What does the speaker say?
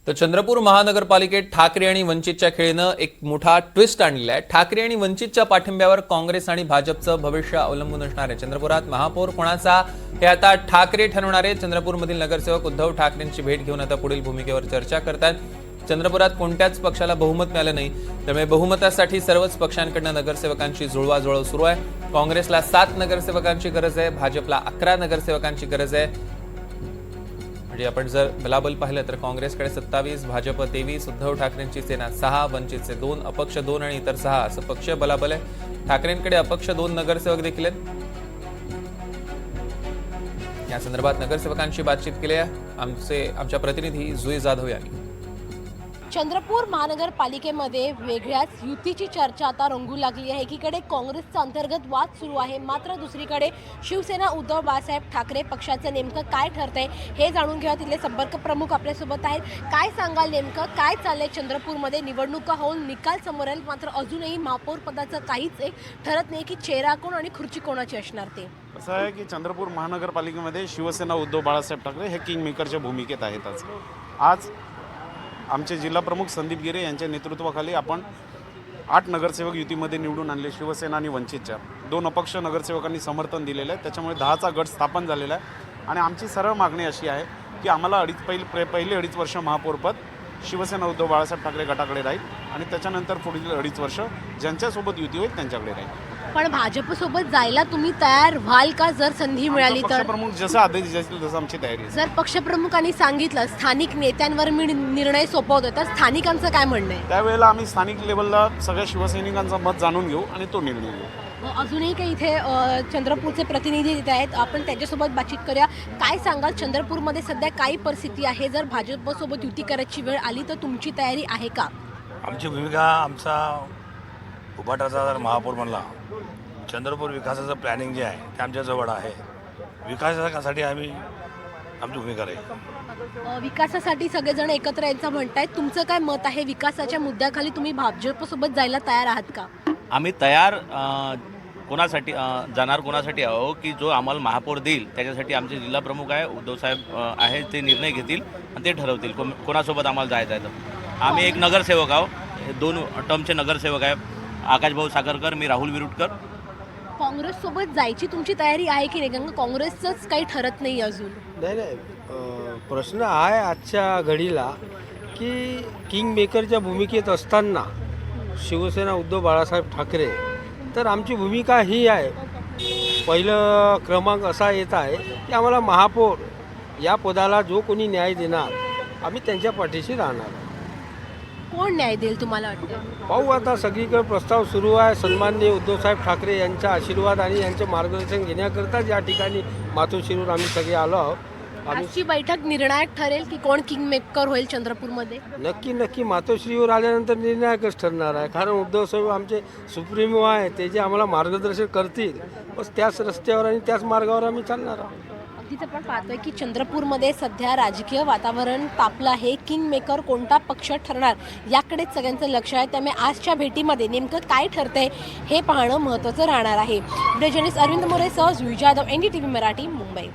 तर चंद्रपूर महानगरपालिकेत ठाकरे आणि वंचितच्या खेळीनं एक मोठा ट्विस्ट आणलेला आहे। ठाकरे आणि वंचितच्या पाठिंब्यावर काँग्रेस आणि भाजपचं भविष्य अवलंबून असणार आहे। चंद्रपुरात महापौर कोणाचा हे आता ठाकरे ठरवणार आहे। चंद्रपूरमधील नगरसेवक उद्धव ठाकरेंची भेट घेऊन आता पुढील भूमिकेवर चर्चा करतात। चंद्रपुरात कोणत्याच पक्षाला बहुमत मिळालं नाही, त्यामुळे बहुमतासाठी सर्वच पक्षांकडून नगरसेवकांची जुळवाजुळव सुरू आहे। काँग्रेसला 7 नगरसेवकांची गरज आहे, भाजपला 11 नगरसेवकांची गरज आहे। आपण जर बलाबल पाहिलं तर काँग्रेसकडे 27, भाजप 23, उद्धव ठाकरेंची सेना 6, वंचितचे 2, अपक्ष 2 आणि इतर 6 असं पक्षीय बलाबल आहे। ठाकरेंकडे अपक्ष 2 नगरसेवक देखील आहेत। या संदर्भात नगरसेवकांशी बातचीत केली आहे आमच्या प्रतिनिधी जुई जाधव यांनी। चंद्रपूर महानगरपालिकेमध्ये वेगळ्याच युतीची चर्चा आता रंगू लागली आहे। एकीकडे काँग्रेसचा अंतर्गत वाद सुरू आहे, मात्र दुसरीकडे शिवसेना उद्धव बाळासाहेब ठाकरे पक्षाचं नेमकं काय ठरतंय हे जाणून घेऊया। तिथले संपर्क प्रमुख आपल्यासोबत आहेत। काय सांगाल, नेमकं काय चाललंय चंद्रपूरमध्ये? निवडणुका होऊन निकाल समोर येईल, मात्र अजूनही महापौर पदाचं काहीच ठरत नाही की चेहरा कोण आणि खुर्ची कोणाची असणार ते। असं आहे की चंद्रपूर महानगरपालिकेमध्ये शिवसेना उद्धव बाळासाहेब ठाकरे हे किंग मेकरच्या भूमिकेत आहेत। आज आमचे जिल्हा प्रमुख संदीप गिरे यांच्या नेतृत्वाखाली आपण 8 नगरसेवक युतीमध्ये निवडून आणले। शिवसेना आणि वंचितच्या 2 अपक्ष नगरसेवकांनी समर्थन दिलेलं आहे, त्याच्यामुळे 10चा गट स्थापन झालेला आहे। आणि आमची सरळ मागणी अशी आहे की आम्हाला पहिले 2.5 वर्ष महापौरपद शिवसेना उद्धव बाळासाहेब ठाकरे गटाकडे राहील आणि त्याच्यानंतर पुढील 2.5 वर्ष ज्यांच्यासोबत युती होईल त्यांच्याकडे राहील। पण भाजपसोबत जायला तुम्ही तयार व्हाल का जर संधी मिळाली तर? पक्षप्रमुख जसं आदेश देतील तसं आमची तयारी आहे। जर पक्षप्रमुखांनी सांगितलं स्थानिक नेत्यांवर मी निर्णय सोपवतो, तर स्थानिकांचं काय म्हणणं आहे? त्यावेळेला आम्ही स्थानिक लेवलला सगळ्या शिवसैनिकांचं मत जाणून घेऊ आणि तो निर्णय घेऊ। अजूनही काही इथे चंद्रपूरचे प्रतिनिधी तिथे आहेत, आपण त्यांच्यासोबत बातचीत करूया। काय सांगाल, चंद्रपूरमध्ये सध्या काय परिस्थिती आहे? जर भाजपसोबत युती करायची वेळ आली तर तुमची तयारी आहे का? आमची भूमिका, आमचा उभाटाचा जर महापौर म्हणला, चंद्रपूर विकासाचं प्लॅनिंग जे आहे ते आमच्याजवळ आहे। विकासासाठी आम्ही आमची भूमिका राहील। विकासासाठी सगळेजण एकत्र यायचं म्हणतायत, तुमचं काय मत आहे? विकासाच्या मुद्द्याखाली तुम्ही भाजपसोबत जायला तयार आहात का? आम्ही तयार कोणासाठी जाणार, कोणासाठी आहो की जो आम्हाला महापौर देईल त्याच्यासाठी आमचे जिल्हा प्रमुख आहे, उद्धव साहेब आहे, ते निर्णय घेतील आणि ते ठरवतील कोणासोबत आम्हाला जायचं आहे। तर आम्ही एक नगरसेवक आहो, 2 टर्मचे नगरसेवक आहे, आकाशभाऊ सागरकर, मी राहुल विरुटकर। काँग्रेससोबत जायची तुमची तयारी आहे की नाही? कारण काँग्रेसचंच काही ठरत नाही अजून। नाही, प्रश्न आहे आजच्या घडीला की किंग मेकरच्या भूमिकेत असताना शिवसेना उद्धव बाळासाहेब ठाकरे, तर आमची भूमिका ही आहे, पहिलं क्रमांक असा येत आहे की आम्हाला महापौर या पदाला जो कोणी न्याय देणार आम्ही त्यांच्या पाठीशी राहणार। कोण न्याय देईल तुम्हाला वाटतं? पाहू, आता सगळीकडे प्रस्ताव सुरू आहे। सन्माननीय उद्धवसाहेब ठाकरे यांचा आशीर्वाद आणि यांचे मार्गदर्शन घेण्याकरताच या ठिकाणी मातोश्रीवर आम्ही सगळे आलो आहोत। आजची बैठक निर्णायक ठरेल की कोण किंग मेकर होईल चंद्रपूरमध्ये? नक्की मातोश्रीवर आल्यानंतर निर्णायकच ठरणार आहे, कारण उद्धव साहेब आमचे सुप्रीमो आहे, ते जे आम्हाला मार्गदर्शन करतील बस त्याच रस्त्यावर आणि त्याच मार्गावर आम्ही चालणार आहोत। अगदीच आपण पाहतोय की चंद्रपूरमध्ये सध्या राजकीय वातावरण तापलं आहे। किंग मेकर कोणता पक्ष ठरणार याकडेच सगळ्यांचं लक्ष आहे, त्यामुळे आजच्या भेटीमध्ये नेमकं काय ठरतंय हे पाहणं महत्त्वाचं राहणार आहे। व्हिडिओ जर्नलिस्ट अरविंद मोरेसह जुई जाधव, NDTV मराठी, मुंबई।